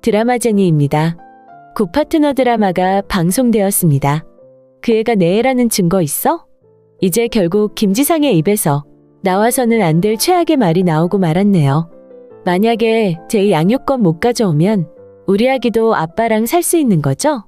드라마제니입니다. 구파트너 드라마가 방송되었습니다. 그 애가 내 애라는 증거 있어? 이제 결국 김지상의 입에서 나와서는 안 될 최악의 말이 나오고 말았네요. 만약에 제 양육권 못 가져오면 우리 아기도 아빠랑 살 수 있는 거죠?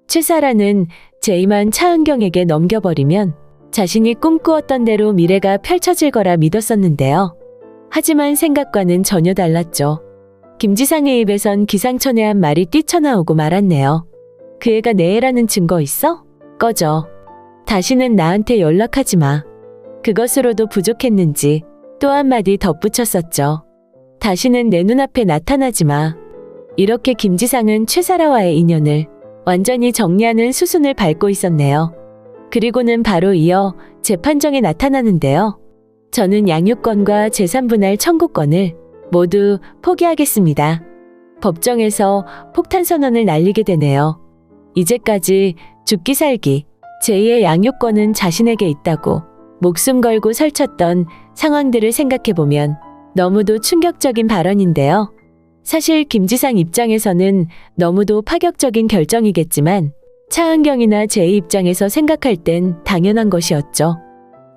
최사라는 제이만 차은경에게 넘겨버리면 자신이 꿈꾸었던 대로 미래가 펼쳐질 거라 믿었었는데요. 하지만 생각과는 전혀 달랐죠. 김지상의 입에선 기상천외한 말이 뛰쳐나오고 말았네요. 그 애가 내 애라는 증거 있어? 꺼져. 다시는 나한테 연락하지 마. 그것으로도 부족했는지 또 한마디 덧붙였었죠. 다시는 내 눈앞에 나타나지 마. 이렇게 김지상은 최사라와의 인연을 완전히 정리하는 수순을 밟고 있었네요. 그리고는 바로 이어 재판정에 나타나는데요. 저는 양육권과 재산분할 청구권을 모두 포기하겠습니다. 법정에서 폭탄 선언을 날리게 되네요. 이제까지 죽기 살기, 제2의 양육권은 자신에게 있다고 목숨 걸고 설쳤던 상황들을 생각해보면 너무도 충격적인 발언인데요. 사실 김지상 입장에서는 너무도 파격적인 결정이겠지만 차은경이나 제이 입장에서 생각할 땐 당연한 것이었죠.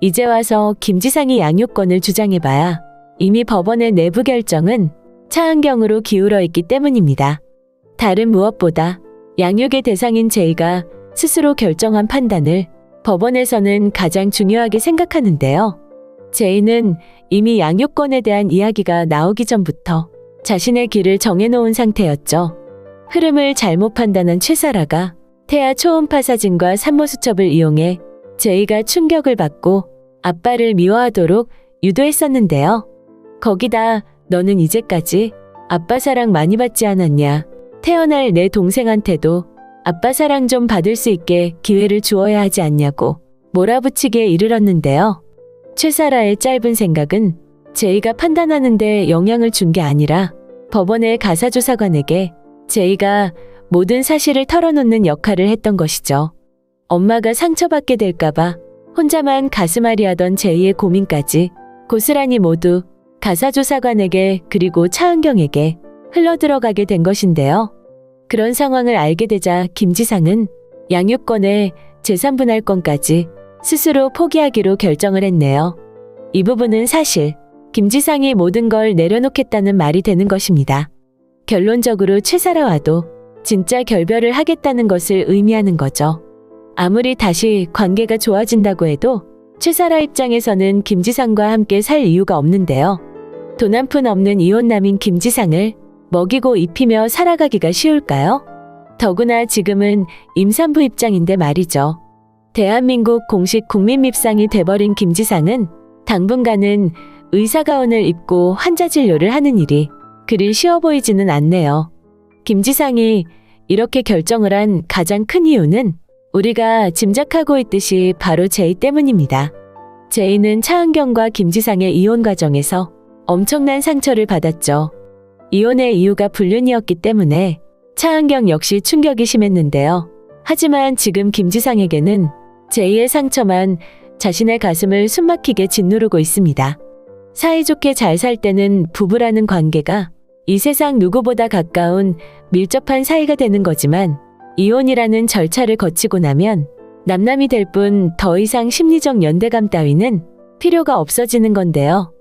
이제 와서 김지상이 양육권을 주장해봐야 이미 법원의 내부 결정은 차은경으로 기울어 있기 때문입니다. 다른 무엇보다 양육의 대상인 제이가 스스로 결정한 판단을 법원에서는 가장 중요하게 생각하는데요. 제이는 이미 양육권에 대한 이야기가 나오기 전부터 자신의 길을 정해놓은 상태였죠. 흐름을 잘못 판단한 최사라가 태아 초음파 사진과 산모수첩을 이용해 제이가 충격을 받고 아빠를 미워하도록 유도했었는데요. 거기다 너는 이제까지 아빠 사랑 많이 받지 않았냐. 태어날 내 동생한테도 아빠 사랑 좀 받을 수 있게 기회를 주어야 하지 않냐고 몰아붙이기에 이르렀는데요. 최사라의 짧은 생각은 제이가 판단하는데 영향을 준 게 아니라 법원의 가사조사관에게 제이가 모든 사실을 털어놓는 역할을 했던 것이죠. 엄마가 상처받게 될까봐 혼자만 가슴앓이 하던 제이의 고민까지 고스란히 모두 가사조사관에게 그리고 차은경에게 흘러들어가게 된 것인데요. 그런 상황을 알게 되자 김지상은 양육권에 재산분할권까지 스스로 포기하기로 결정을 했네요. 이 부분은 사실 김지상이 모든 걸 내려놓겠다는 말이 되는 것입니다. 결론적으로 최사라와도 진짜 결별을 하겠다는 것을 의미하는 거죠. 아무리 다시 관계가 좋아진다고 해도 최사라 입장에서는 김지상과 함께 살 이유가 없는데요. 돈 한 푼 없는 이혼남인 김지상을 먹이고 입히며 살아가기가 쉬울까요? 더구나 지금은 임산부 입장인데 말이죠. 대한민국 공식 국민 밉상이 돼버린 김지상은 당분간은 의사가운을 입고 환자 진료를 하는 일이 그리 쉬워 보이지는 않네요. 김지상이 이렇게 결정을 한 가장 큰 이유는 우리가 짐작하고 있듯이 바로 제이 때문입니다. 제이는 차은경과 김지상의 이혼 과정에서 엄청난 상처를 받았죠. 이혼의 이유가 불륜이었기 때문에 차은경 역시 충격이 심했는데요. 하지만 지금 김지상에게는 제이의 상처만 자신의 가슴을 숨막히게 짓누르고 있습니다. 사이좋게 잘 살 때는 부부라는 관계가 이 세상 누구보다 가까운 밀접한 사이가 되는 거지만 이혼이라는 절차를 거치고 나면 남남이 될 뿐 더 이상 심리적 연대감 따위는 필요가 없어지는 건데요.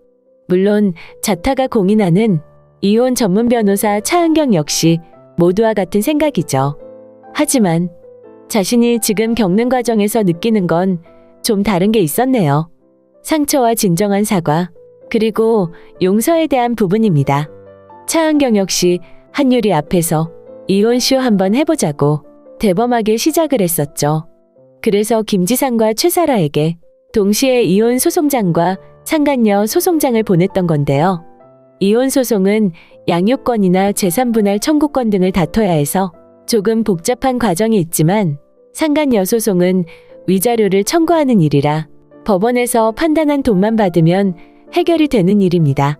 물론 자타가 공인하는 이혼 전문 변호사 차은경 역시 모두와 같은 생각이죠. 하지만 자신이 지금 겪는 과정에서 느끼는 건 좀 다른 게 있었네요. 상처와 진정한 사과, 그리고 용서에 대한 부분입니다. 차은경 역시 한유리 앞에서 이혼쇼 한번 해보자고 대범하게 시작을 했었죠. 그래서 김지상과 최사라에게 동시에 이혼 소송장과 상간녀 소송장을 보냈던 건데요. 이혼 소송은 양육권이나 재산분할 청구권 등을 다퉈야 해서 조금 복잡한 과정이 있지만 상간녀 소송은 위자료를 청구하는 일이라 법원에서 판단한 돈만 받으면 해결이 되는 일입니다.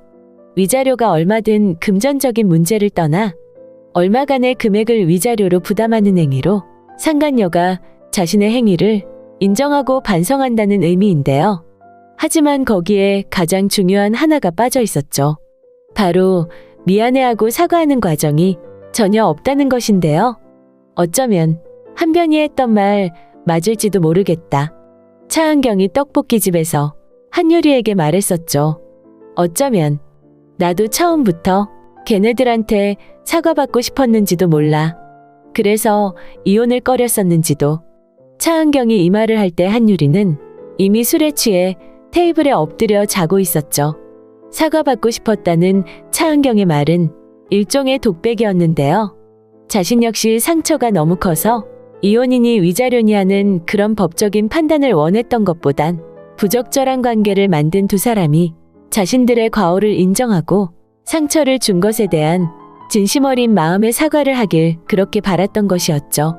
위자료가 얼마든 금전적인 문제를 떠나 얼마간의 금액을 위자료로 부담하는 행위로 상간녀가 자신의 행위를 인정하고 반성한다는 의미인데요. 하지만 거기에 가장 중요한 하나가 빠져 있었죠. 바로 미안해하고 사과하는 과정이 전혀 없다는 것인데요. 어쩌면 한변이 했던 말 맞을지도 모르겠다. 차은경이 떡볶이집에서 한유리에게 말했었죠. 어쩌면 나도 처음부터 걔네들한테 사과받고 싶었는지도 몰라. 그래서 이혼을 꺼렸었는지도. 차은경이 이 말을 할 때 한유리는 이미 술에 취해 테이블에 엎드려 자고 있었죠. 사과받고 싶었다는 차은경의 말은 일종의 독백이었는데요. 자신 역시 상처가 너무 커서 이혼이니 위자료니 하는 그런 법적인 판단을 원했던 것보단 부적절한 관계를 만든 두 사람이 자신들의 과오를 인정하고 상처를 준 것에 대한 진심 어린 마음의 사과를 하길 그렇게 바랐던 것이었죠.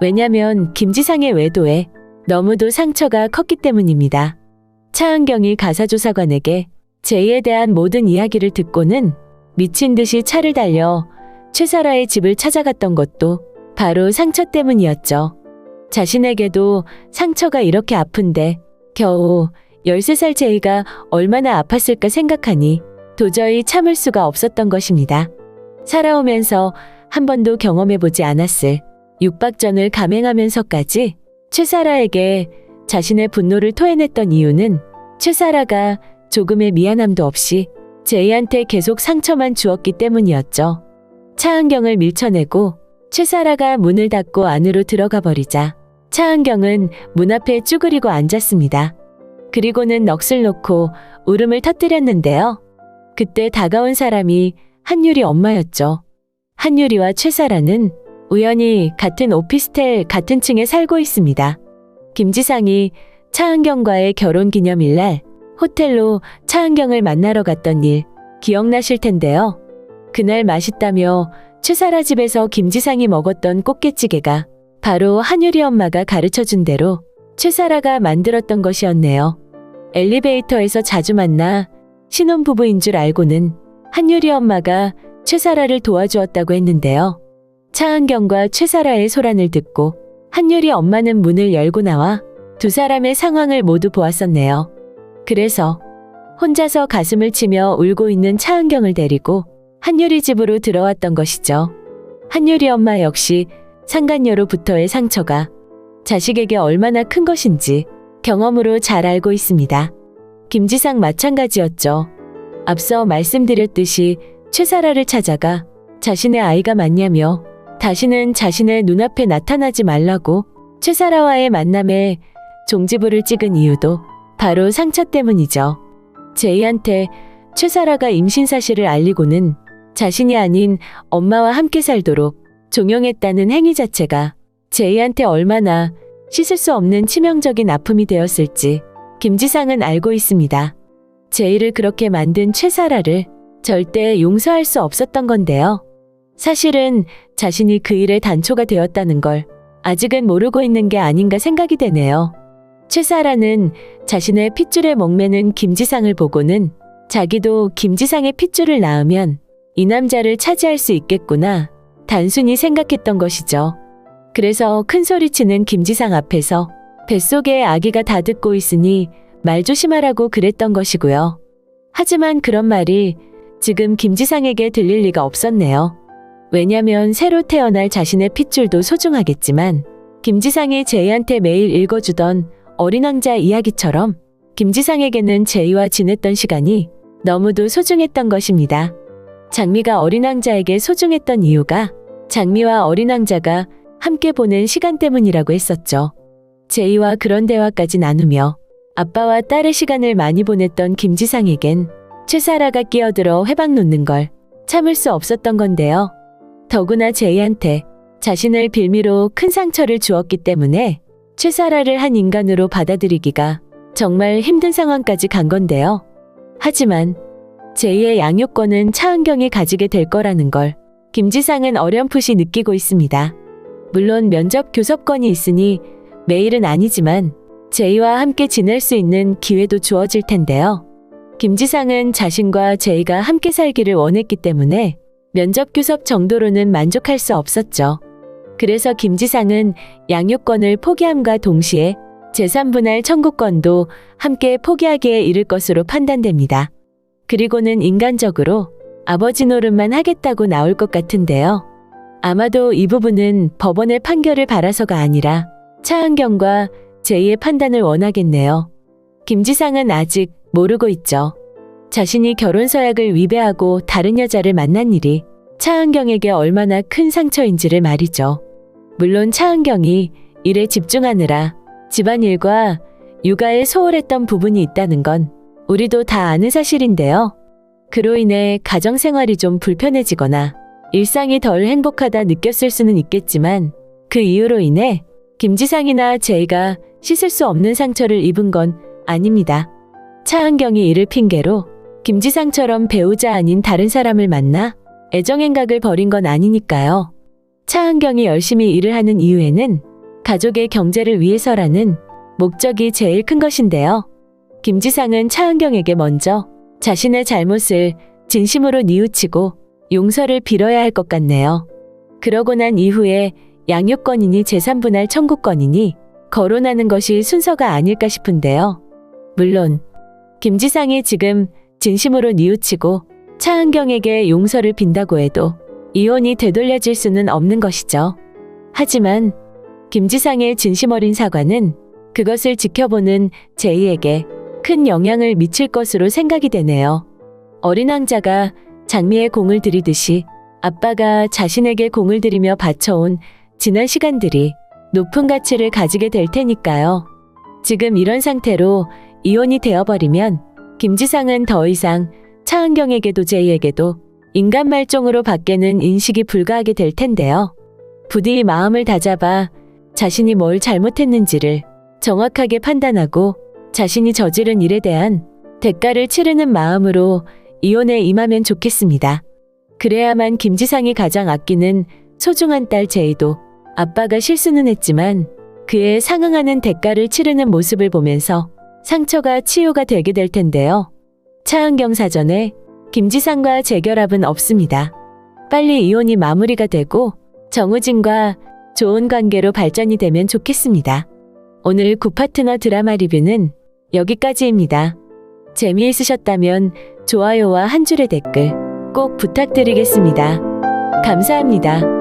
왜냐면 김지상의 외도에 너무도 상처가 컸기 때문입니다. 차은경이 가사조사관에게 제이에 대한 모든 이야기를 듣고는 미친 듯이 차를 달려 최사라의 집을 찾아갔던 것도 바로 상처 때문이었죠. 자신에게도 상처가 이렇게 아픈데 겨우 13살 제이가 얼마나 아팠을까 생각하니 도저히 참을 수가 없었던 것입니다. 살아오면서 한 번도 경험해보지 않았을 육박전을 감행하면서까지 최사라에게 자신의 분노를 토해냈던 이유는 최사라가 조금의 미안함도 없이 제이한테 계속 상처만 주었기 때문이었죠. 차은경을 밀쳐내고 최사라가 문을 닫고 안으로 들어가 버리자 차은경은 문 앞에 쭈그리고 앉았습니다. 그리고는 넋을 놓고 울음을 터뜨렸는데요. 그때 다가온 사람이 한유리 엄마였죠. 한유리와 최사라는 우연히 같은 오피스텔 같은 층에 살고 있습니다. 김지상이 차은경과의 결혼기념일 날 호텔로 차은경을 만나러 갔던 일 기억나실 텐데요. 그날 맛있다며 최사라 집에서 김지상이 먹었던 꽃게찌개가 바로 한유리 엄마가 가르쳐준 대로 최사라가 만들었던 것이었네요. 엘리베이터에서 자주 만나 신혼부부인 줄 알고는 한유리 엄마가 최사라를 도와주었다고 했는데요. 차은경과 최사라의 소란을 듣고 한유리 엄마는 문을 열고 나와 두 사람의 상황을 모두 보았었네요. 그래서 혼자서 가슴을 치며 울고 있는 차은경을 데리고 한유리 집으로 들어왔던 것이죠. 한유리 엄마 역시 상간녀로부터의 상처가 자식에게 얼마나 큰 것인지 경험으로 잘 알고 있습니다. 김지상 마찬가지였죠. 앞서 말씀드렸듯이 최사라를 찾아가 자신의 아이가 맞냐며 다시는 자신의 눈앞에 나타나지 말라고 최사라와의 만남에 종지부를 찍은 이유도 바로 상처 때문이죠. 제이한테 최사라가 임신 사실을 알리고는 자신이 아닌 엄마와 함께 살도록 종용했다는 행위 자체가 제이한테 얼마나 씻을 수 없는 치명적인 아픔이 되었을지 김지상은 알고 있습니다. 제이를 그렇게 만든 최사라를 절대 용서할 수 없었던 건데요. 사실은 자신이 그 일에 단초가 되었다는 걸 아직은 모르고 있는 게 아닌가 생각이 되네요. 최사라는 자신의 핏줄에 목매는 김지상을 보고는 자기도 김지상의 핏줄을 낳으면 이 남자를 차지할 수 있겠구나 단순히 생각했던 것이죠. 그래서 큰 소리치는 김지상 앞에서 뱃속에 아기가 다 듣고 있으니 말 조심하라고 그랬던 것이고요. 하지만 그런 말이 지금 김지상에게 들릴 리가 없었네요. 왜냐면 새로 태어날 자신의 핏줄도 소중하겠지만 김지상이 제이한테 매일 읽어주던 어린 왕자 이야기처럼 김지상에게는 제이와 지냈던 시간이 너무도 소중했던 것입니다. 장미가 어린 왕자에게 소중했던 이유가 장미와 어린 왕자가 함께 보낸 시간 때문이라고 했었죠. 제이와 그런 대화까지 나누며 아빠와 딸의 시간을 많이 보냈던 김지상에겐 최사라가 끼어들어 회방 놓는 걸 참을 수 없었던 건데요. 더구나 제이한테 자신을 빌미로 큰 상처를 주었기 때문에 최사라를 한 인간으로 받아들이기가 정말 힘든 상황까지 간 건데요. 하지만 제이의 양육권은 차은경이 가지게 될 거라는 걸 김지상은 어렴풋이 느끼고 있습니다. 물론 면접 교섭권이 있으니 매일은 아니지만 제이와 함께 지낼 수 있는 기회도 주어질 텐데요. 김지상은 자신과 제이가 함께 살기를 원했기 때문에 면접 교섭 정도로는 만족할 수 없었죠. 그래서 김지상은 양육권을 포기함과 동시에 재산분할 청구권도 함께 포기하기에 이를 것으로 판단됩니다. 그리고는 인간적으로 아버지 노릇만 하겠다고 나올 것 같은데요. 아마도 이 부분은 법원의 판결을 바라서가 아니라 차은경과 제이의 판단을 원하겠네요. 김지상은 아직 모르고 있죠. 자신이 결혼 서약을 위배하고 다른 여자를 만난 일이 차은경에게 얼마나 큰 상처인지를 말이죠. 물론 차은경이 일에 집중하느라 집안일과 육아에 소홀했던 부분이 있다는 건 우리도 다 아는 사실인데요. 그로 인해 가정생활이 좀 불편해지거나 일상이 덜 행복하다 느꼈을 수는 있겠지만 그 이유로 인해 김지상이나 제이가 씻을 수 없는 상처를 입은 건 아닙니다. 차은경이 이를 핑계로 김지상처럼 배우자 아닌 다른 사람을 만나 애정행각을 벌인 건 아니니까요. 차은경이 열심히 일을 하는 이유에는 가족의 경제를 위해서라는 목적이 제일 큰 것인데요. 김지상은 차은경에게 먼저 자신의 잘못을 진심으로 뉘우치고 용서를 빌어야 할 것 같네요. 그러고 난 이후에 양육권이니 재산분할 청구권이니 거론하는 것이 순서가 아닐까 싶은데요. 물론 김지상이 지금 진심으로 뉘우치고 차은경에게 용서를 빈다고 해도 이혼이 되돌려질 수는 없는 것이죠. 하지만 김지상의 진심 어린 사과는 그것을 지켜보는 제이에게 큰 영향을 미칠 것으로 생각이 되네요. 어린 왕자가 장미에 공을 들이듯이 아빠가 자신에게 공을 들이며 바쳐온 지난 시간들이 높은 가치를 가지게 될 테니까요. 지금 이런 상태로 이혼이 되어버리면 김지상은 더 이상 차은경에게도 제이에게도 인간 말종으로 밖에는 인식이 불가하게 될 텐데요. 부디 마음을 다잡아 자신이 뭘 잘못했는지를 정확하게 판단하고 자신이 저지른 일에 대한 대가를 치르는 마음으로 이혼에 임하면 좋겠습니다. 그래야만 김지상이 가장 아끼는 소중한 딸 제이도 아빠가 실수는 했지만 그에 상응하는 대가를 치르는 모습을 보면서 상처가 치유가 되게 될 텐데요. 차은경 사전에 김지상과 재결합은 없습니다. 빨리 이혼이 마무리가 되고 정우진과 좋은 관계로 발전이 되면 좋겠습니다. 오늘 구파트너 드라마 리뷰는 여기까지입니다. 재미있으셨다면 좋아요와 한 줄의 댓글 꼭 부탁드리겠습니다. 감사합니다.